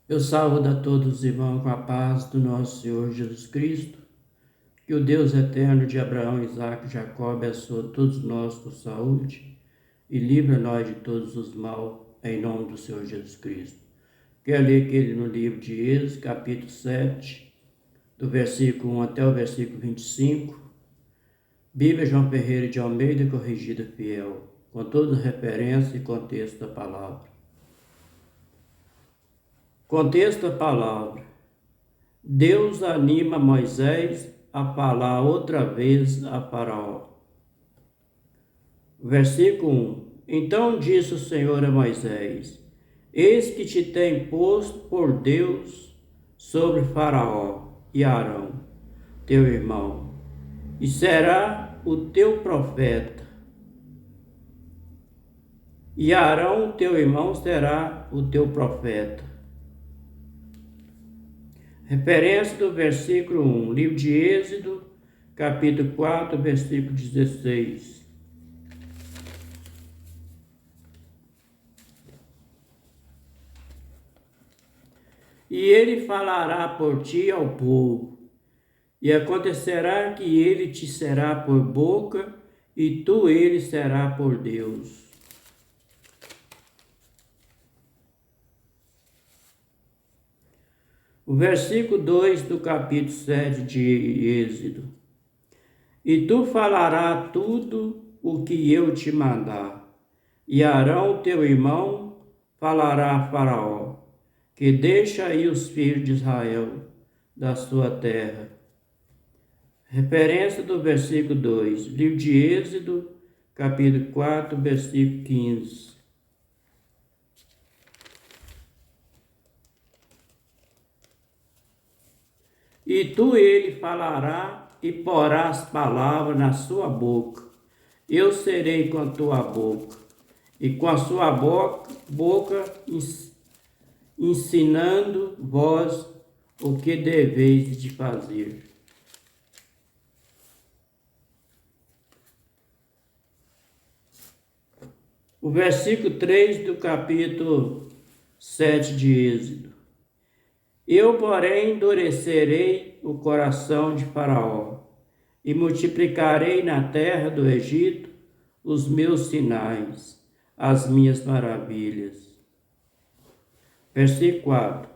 Eu saúdo a todos os irmãos com a paz do nosso Senhor Jesus Cristo. Que o Deus eterno de Abraão, Isaque e Jacó abençoe todos nós com saúde e livre nós de todos os mal, em nome do Senhor Jesus Cristo. Quero ler aquele no livro de Êxodo, capítulo 7, do versículo 1 até o versículo 25. Bíblia João Ferreira de Almeida, corrigida fiel, com toda referência e contexto da palavra. Contexto da palavra. Deus anima Moisés a falar outra vez a Faraó. Versículo 1. Então disse o Senhor a Moisés: Eis que te tem posto por Deus sobre Faraó e Arão, teu irmão, e será o teu profeta. E Arão, teu irmão, será o teu profeta. Referência do versículo 1, livro de Êxodo, capítulo 4, versículo 16. E ele falará por ti ao povo, e acontecerá que ele te será por boca, e tu ele será por Deus. O versículo 2 do capítulo 7 de Êxodo. E tu falarás tudo o que eu te mandar, e Arão teu irmão falará a Faraó, que deixa aí os filhos de Israel da sua terra. Referência do versículo 2, livro de Êxodo, capítulo 4, versículo 15. E tu ele falará e porás palavras na sua boca. Eu serei com a tua boca, e com a sua boca ensinando vós o que deveis de fazer. O versículo 3 do capítulo 7 de Êxodo. Eu, porém, endurecerei o coração de Faraó, e multiplicarei na terra do Egito os meus sinais, as minhas maravilhas. Versículo 4.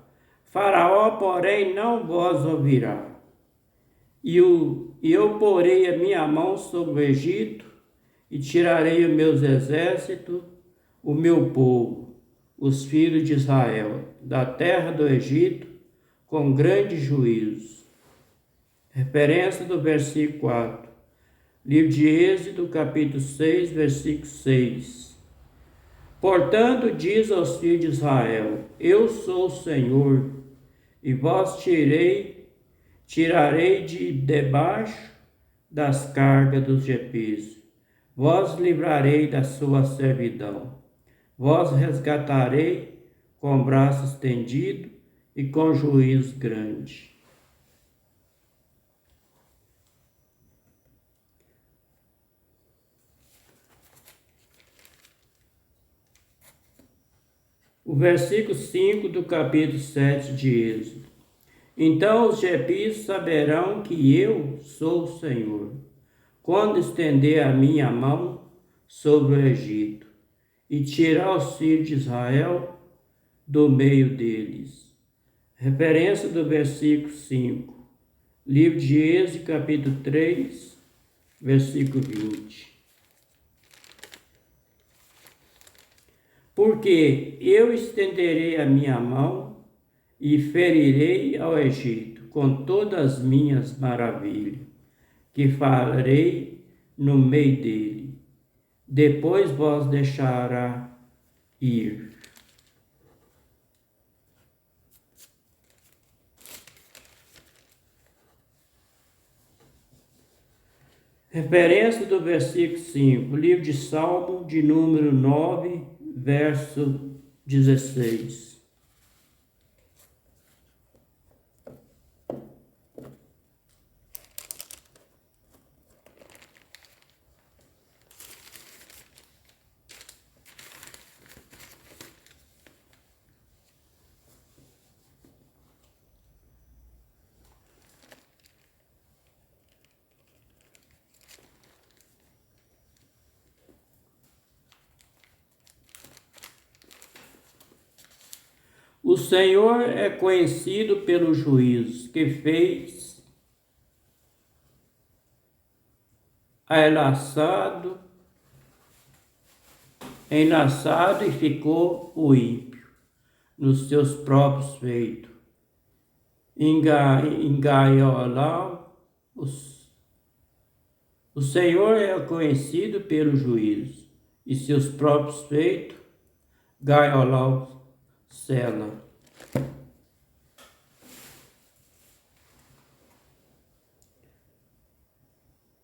Faraó, porém, não vos ouvirá, e eu porei a minha mão sobre o Egito, e tirarei os meus exércitos, o meu povo, os filhos de Israel, da terra do Egito, com grande juízo. Referência do versículo 4. Livro de Êxodo, capítulo 6, versículo 6. Portanto, diz aos filhos de Israel: Eu sou o Senhor, e vos tirarei de debaixo das cargas dos egípcios. Vos livrarei da sua servidão. Vos resgatarei com braço estendido e com juízo grande. O versículo 5 do capítulo 7 de Êxodo. Então os egípcios saberão que eu sou o Senhor, quando estender a minha mão sobre o Egito, e tirar os filhos de Israel do meio deles. Referência do versículo 5. Livro de Êxodo, capítulo 3, versículo 20. Porque eu estenderei a minha mão e ferirei ao Egito com todas as minhas maravilhas, que farei no meio dele. Depois vos deixará ir. Referência do versículo 5, livro de Salmo, de número 9, verso 16. O Senhor é conhecido pelos juízos que fez enlaçado e ficou o ímpio nos seus próprios feitos. Engaiolá o Senhor é conhecido pelo juízo, e seus próprios feitos, Gaiolá Sela.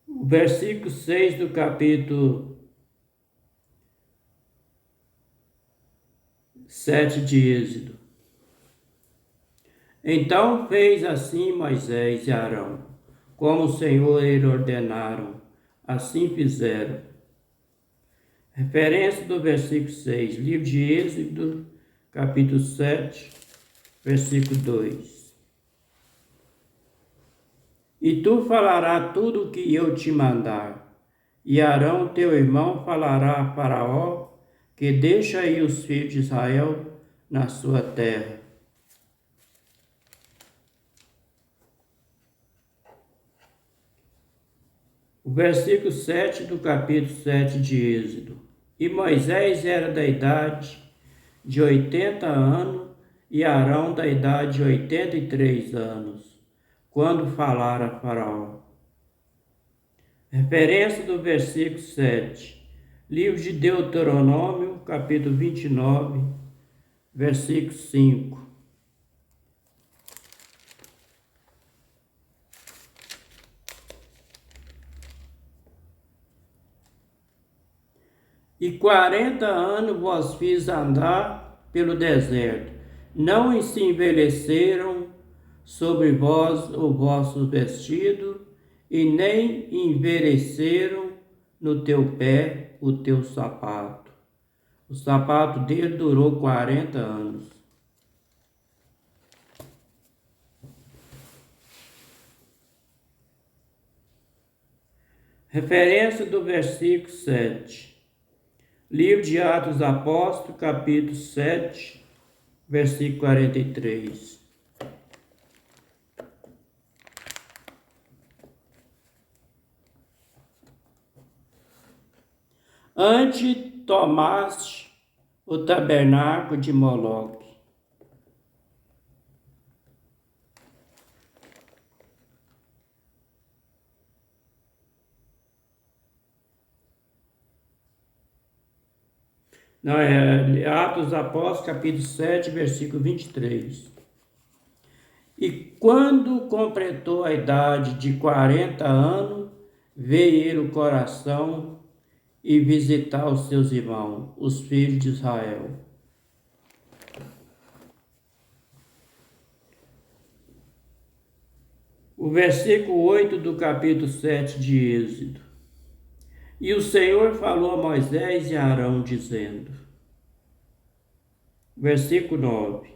O versículo 6 do capítulo 7 de Êxodo. Então fez assim Moisés e Arão, como o Senhor lhe ordenaram, assim fizeram. Referência do versículo 6, livro de Êxodo, capítulo 7, versículo 2. E tu falarás tudo o que eu te mandar, e Arão teu irmão falará a Faraó, que deixa aí os filhos de Israel na sua terra. O versículo 7 do capítulo 7 de Êxodo. E Moisés era da idade de 80 anos, e Arão da idade de 83 anos, quando falara a Faraó. Referência do versículo 7. Livro de Deuteronômio, capítulo 29, versículo 5. E 40 anos vos fiz andar pelo deserto, não se envelheceram sobre vós o vosso vestido, e nem envelheceram no teu pé o teu sapato. O sapato dele durou 40 anos. Referência do versículo 7. Livro de Atos dos Apóstolos, capítulo 7, versículo 43. Antes tomaste o tabernáculo de Moloque. Não, é Atos dos Apóstolos, capítulo 7, versículo 23. E quando completou a idade de 40 anos, veio ele o coração e visitar os seus irmãos, os filhos de Israel. O versículo 8 do capítulo 7 de Êxodo. E o Senhor falou a Moisés e a Arão, dizendo, versículo 9.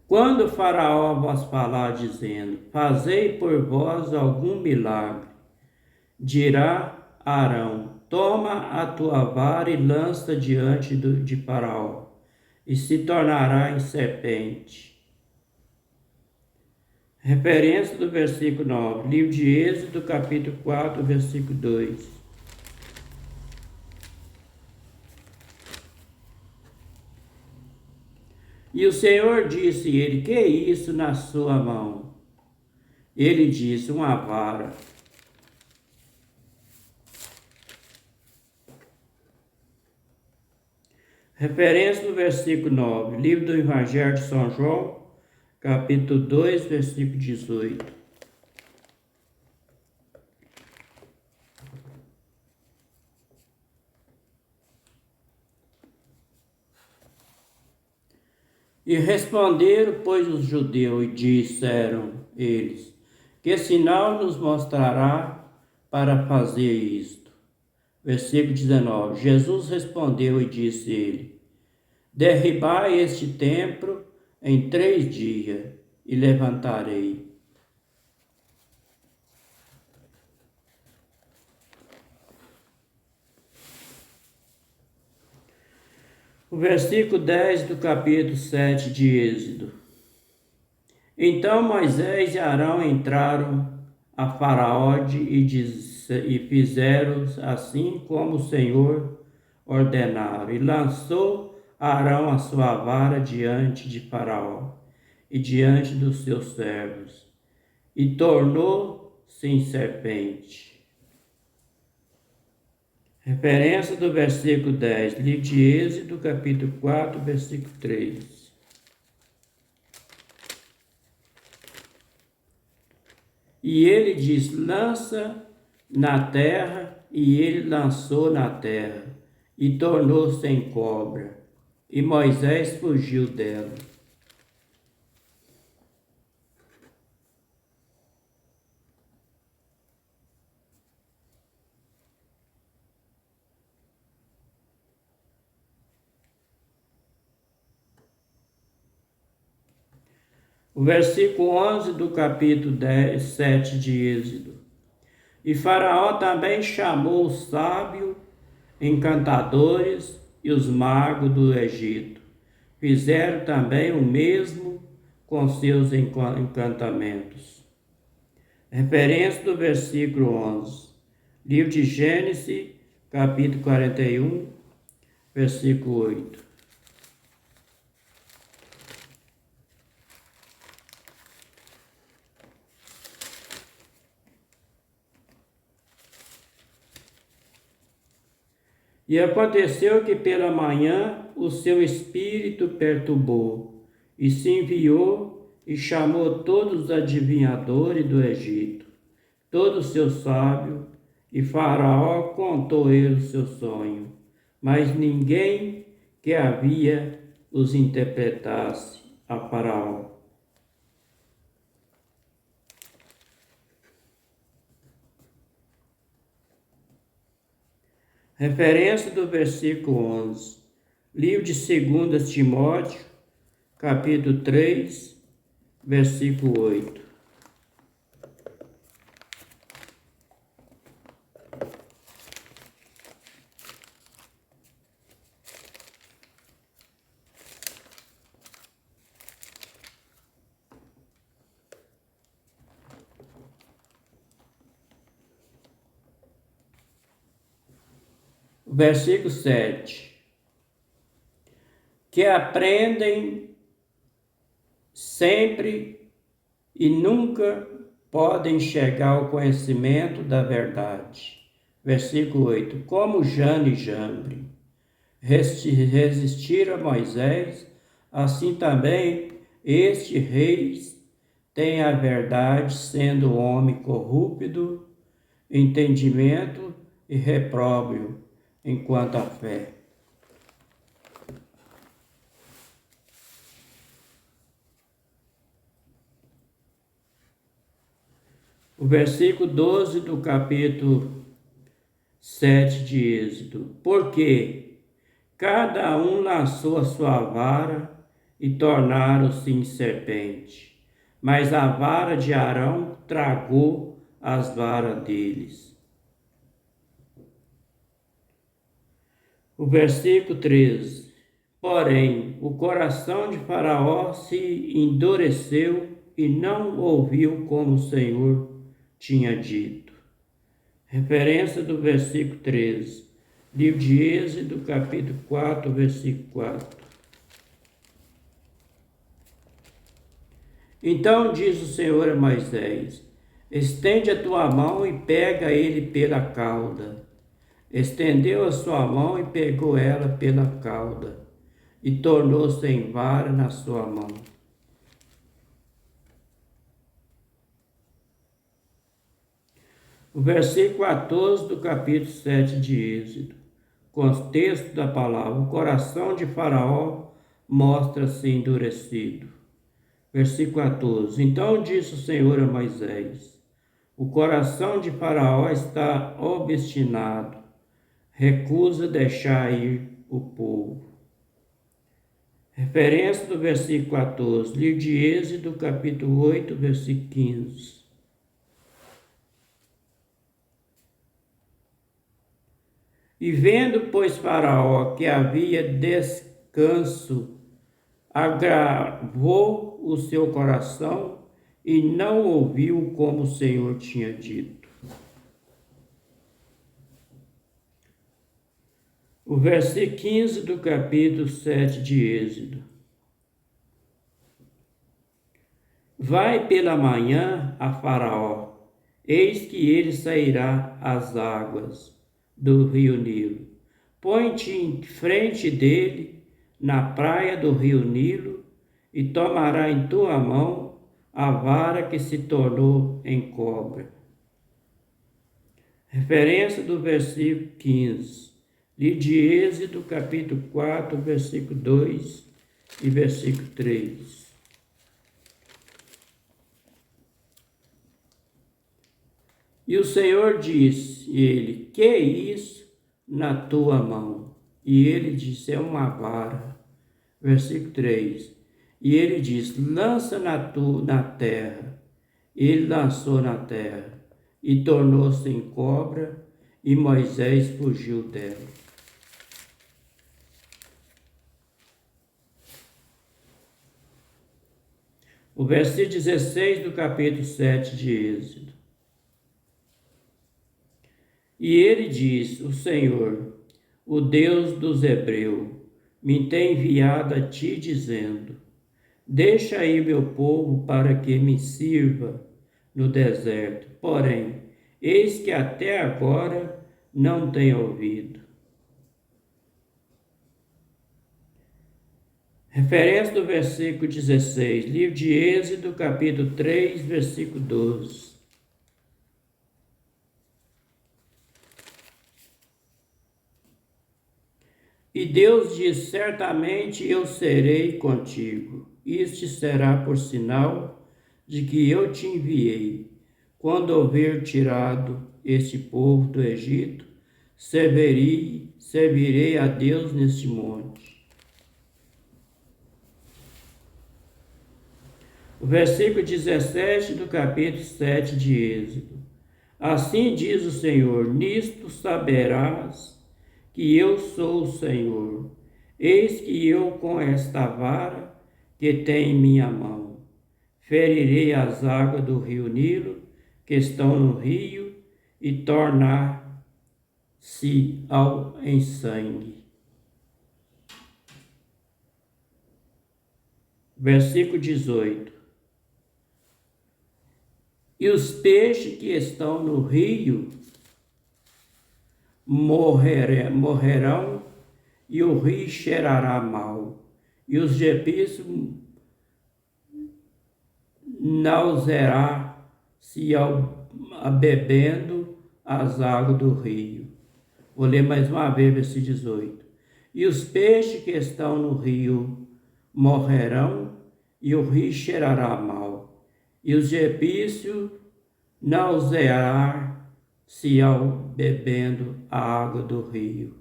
Quando o Faraó vos falar, dizendo, fazei por vós algum milagre, dirá Arão, toma a tua vara e lança diante de Faraó, e se tornará em serpente. Referência do versículo 9, livro de Êxodo, capítulo 4, versículo 2. E o Senhor disse a ele, que é isso na sua mão? Ele disse, uma vara. Referência do versículo 9, livro do Evangelho de São João, capítulo 2, versículo 18. E responderam, pois, os judeus, e disseram eles, que sinal nos mostrará para fazer isto? Versículo 19. Jesus respondeu e disse ele, derribai este templo em 3 dias, e levantarei. O versículo 10 do capítulo 7 de Êxodo. Então Moisés e Arão entraram a Faraó e fizeram assim como o Senhor ordenara. E lançou Arão a sua vara diante de Faraó e diante dos seus servos, e tornou-se em serpente. Referência do versículo 10, livro de Êxodo, capítulo 4, versículo 3. E ele diz: lança na terra, e ele lançou na terra, e tornou-se em cobra, e Moisés fugiu dela. O versículo 11 do capítulo 7 de Êxodo. E Faraó também chamou os sábios, encantadores e os magos do Egito. Fizeram também o mesmo com seus encantamentos. Referência do versículo 11. Livro de Gênesis, capítulo 41, versículo 8. E aconteceu que pela manhã o seu espírito perturbou, e se enviou e chamou todos os adivinhadores do Egito, todos os seus sábios, e Faraó contou ele o seu sonho, mas ninguém que havia os interpretasse a Faraó. Referência do versículo 11. Livro de 2 Timóteo, capítulo 3, versículo 8. Versículo 7. Que aprendem sempre e nunca podem chegar ao conhecimento da verdade. Versículo 8. Como Jane e Jambre resistiram a Moisés, assim também este reis tem a verdade, sendo homem corrupto, entendimento e repróbrio enquanto a fé. O versículo 12 do capítulo 7 de Êxodo. Porque cada um lançou a sua vara e tornaram-se em serpente, mas a vara de Arão tragou as varas deles. O versículo 13. Porém, o coração de Faraó se endureceu e não ouviu como o Senhor tinha dito. Referência do versículo 13. Livro de Êxodo, capítulo 4, versículo 4. Então diz o Senhor a Moisés: estende a tua mão e pega ele pela cauda. Estendeu a sua mão e pegou ela pela cauda, e tornou-se em vara na sua mão. O versículo 14 do capítulo 7 de Êxodo. Contexto da palavra: o coração de Faraó mostra-se endurecido. Versículo 14. Então disse o Senhor a Moisés: o coração de Faraó está obstinado, recusa deixar ir o povo. Referência do versículo 14, livro de Êxodo, capítulo 8, versículo 15. E vendo, pois, Faraó que havia canso agravou o seu coração e não ouviu como o Senhor tinha dito. O versículo 15 do capítulo 7 de Êxodo. Vai pela manhã a Faraó, eis que ele sairá às águas do rio Nilo. Põe-te em frente dele na praia do rio Nilo e tomará em tua mão a vara que se tornou em cobra. Referência do versículo 15. Li de Êxodo, capítulo 4, versículo 2 e versículo 3. E o Senhor disse, ele, que é isso na tua mão? E ele disse, é uma vara. Versículo 3. E ele disse, lança na terra. Ele lançou na terra e tornou-se em cobra, e Moisés fugiu dela. O versículo 16 do capítulo 7 de Êxodo. E ele diz, o Senhor, o Deus dos Hebreus, me tem enviado a ti dizendo, deixa aí meu povo para que me sirva no deserto. Porém, eis que até agora não tem ouvido. Referência do versículo 16, livro de Êxodo, capítulo 3, versículo 12. E Deus diz, certamente eu serei contigo. Isto será por sinal de que eu te enviei. Quando houver tirado este povo do Egito, servirei a Deus neste monte. O versículo 17 do capítulo 7 de Êxodo. Assim diz o Senhor, nisto saberás que eu sou o Senhor. Eis que eu com esta vara que tem em minha mão, ferirei as águas do rio Nilo, que estão no rio, e tornar-se em sangue. Versículo 18. E os peixes que estão no rio morrerão, e o rio cheirará mal, e os egípcios nauseará-se bebendo as águas do rio. Vou ler mais uma vez, versículo 18. E os peixes que estão no rio morrerão, e o rio cheirará mal, e os egípcios nausear-se bebendo a água do rio.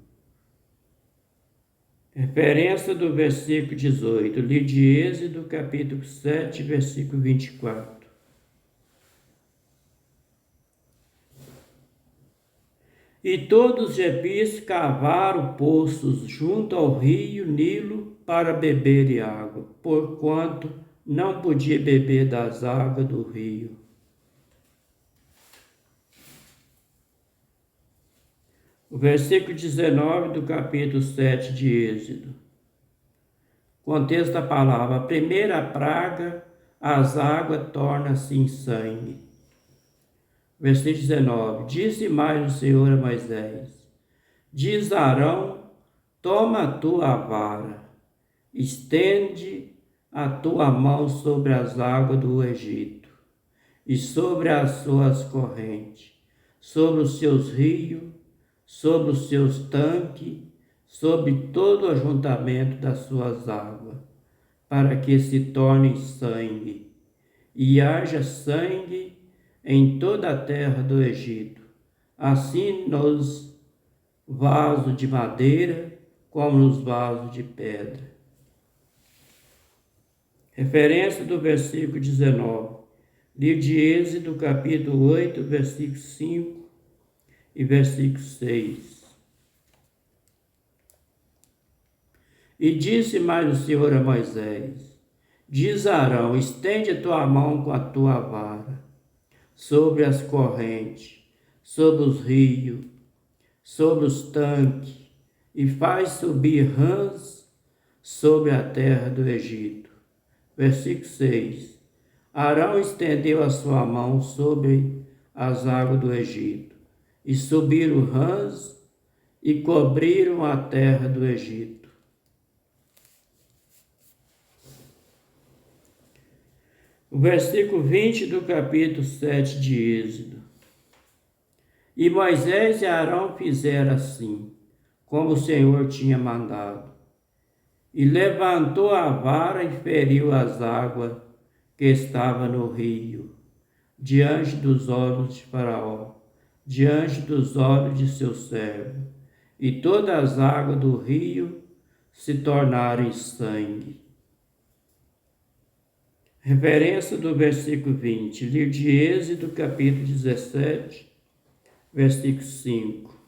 Referência do versículo 18, li de Êxodo, capítulo 7, versículo 24. E todos os egípcios cavaram poços junto ao rio Nilo para beberem água, porquanto não podia beber das águas do rio. O versículo 19 do capítulo 7 de Êxodo. Contexto da palavra. A primeira praga, as águas tornam-se em sangue. Versículo 19. Disse mais o Senhor a Moisés, diz Arão, toma a tua vara, estende a tua mão sobre as águas do Egito, e sobre as suas correntes, sobre os seus rios, sobre os seus tanques, sobre todo o ajuntamento das suas águas, para que se tornem sangue, e haja sangue em toda a terra do Egito, assim nos vasos de madeira, como nos vasos de pedra. Referência do versículo 19, livro de Êxodo, capítulo 8, versículo 5 e versículo 6. E disse mais o Senhor a Moisés: Diz a Arão: estende a tua mão com a tua vara sobre as correntes, sobre os rios, sobre os tanques, e faz subir rãs sobre a terra do Egito. Versículo 6. Arão estendeu a sua mão sobre as águas do Egito, e subiram rãs e cobriram a terra do Egito. O versículo 20 do capítulo 7 de Êxodo. E Moisés e Arão fizeram assim, como o Senhor tinha mandado. E levantou a vara e feriu as águas que estavam no rio, diante dos olhos de Faraó, diante dos olhos de seu servo. E todas as águas do rio se tornaram em sangue. Referência do versículo 20, livro de Êxodo, capítulo 17, versículo 5.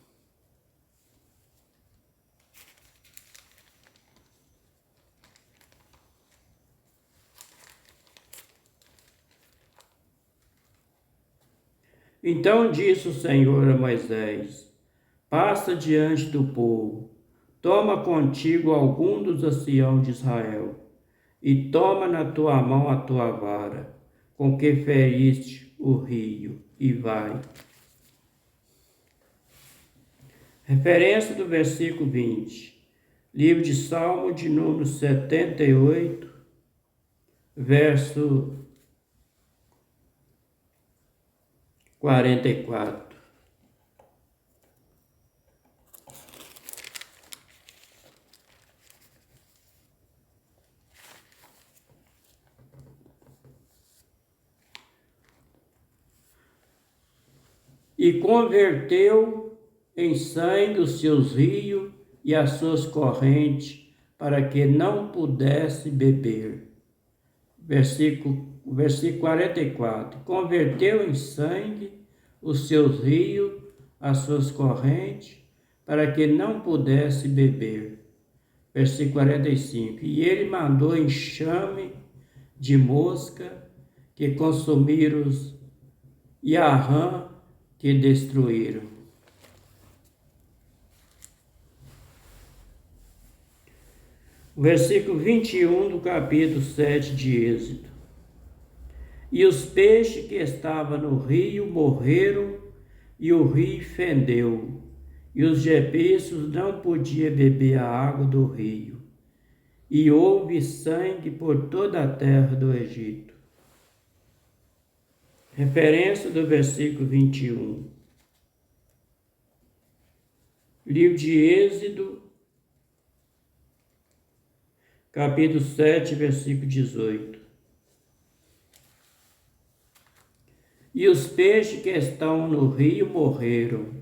Então disse o Senhor a Moisés: passa diante do povo, toma contigo algum dos anciãos de Israel, e toma na tua mão a tua vara, com que feriste o rio, e vai. Referência do versículo 20, livro de Salmo de número 78, verso 44. E converteu em sangue os seus rios e as suas correntes, para que não pudesse beber. Versículo 44. Converteu em sangue os seus rios, as suas correntes, para que não pudesse beber. Versículo 45. E ele mandou enxame de mosca que consumiram os, e a rã que destruíram. Versículo 21 do capítulo 7 de Êxodo. E os peixes que estavam no rio morreram, e o rio fendeu, e os egípcios não podiam beber a água do rio, e houve sangue por toda a terra do Egito. Referência do versículo 21. Livro de Êxodo, capítulo 7, versículo 18. E os peixes que estão no rio morreram,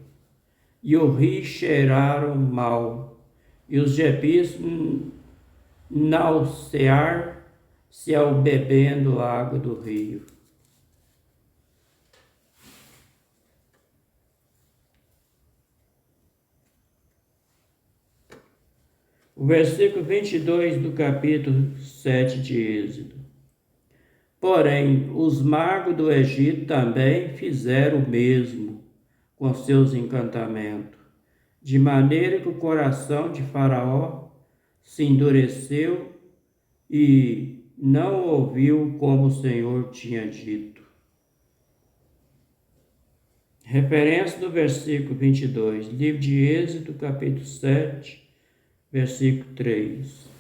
e o rio cheiraram mal, e os egípcios nausear-se ao bebendo a água do rio. O versículo 22 do capítulo 7 de Êxodo. Porém, os magos do Egito também fizeram o mesmo com seus encantamentos, de maneira que o coração de Faraó se endureceu e não ouviu como o Senhor tinha dito. Referência do versículo 22, livro de Êxodo, capítulo 7, versículo 3.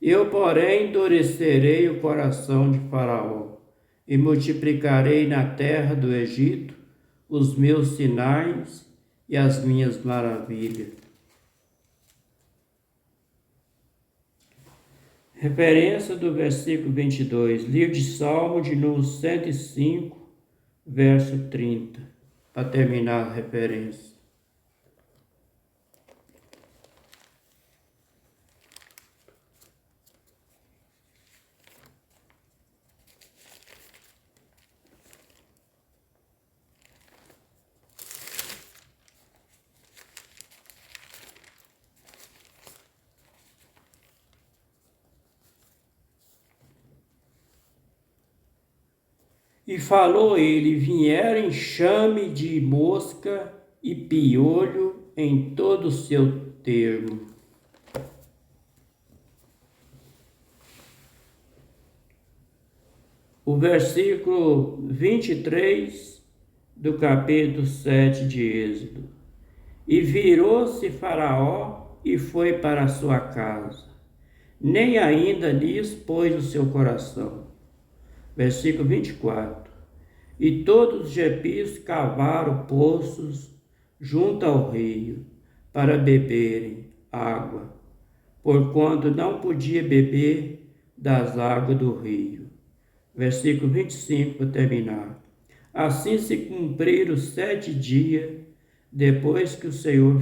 Eu, porém, endurecerei o coração de Faraó e multiplicarei na terra do Egito os meus sinais e as minhas maravilhas. Referência do versículo 22, livro de Salmo de número 105, verso 30, para terminar a referência. E falou ele: vieram enxame de mosca e piolho em todo o seu termo. O versículo 23 do capítulo 7 de Êxodo. E virou-se Faraó e foi para a sua casa. Nem ainda lhes pôs o seu coração. Versículo 24. E todos os egípcios cavaram poços junto ao rio para beberem água, porquanto não podia beber das águas do rio. Versículo 25 para terminar. Assim se cumpriram 7 dias depois que o Senhor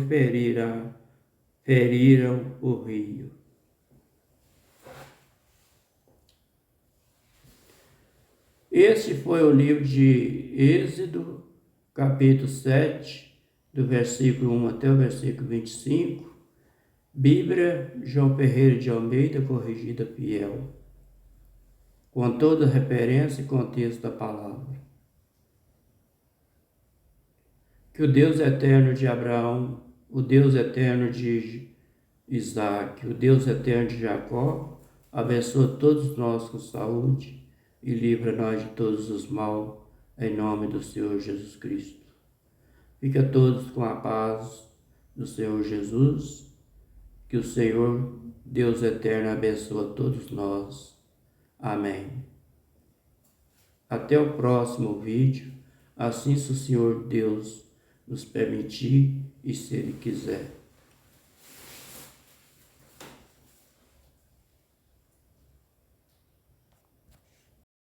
feriram o rio. Esse foi o livro de Êxodo, capítulo 7, do versículo 1 até o versículo 25. Bíblia João Ferreira de Almeida, corrigida fiel, com toda referência e contexto da palavra. Que o Deus eterno de Abraão, o Deus eterno de Isaac, o Deus eterno de Jacó, abençoe todos nós com saúde e livra nós de todos os maus, em nome do Senhor Jesus Cristo. Fica todos com a paz do Senhor Jesus, que o Senhor, Deus eterno, abençoe todos nós. Amém. Até o próximo vídeo, assim se o Senhor Deus nos permitir e se Ele quiser.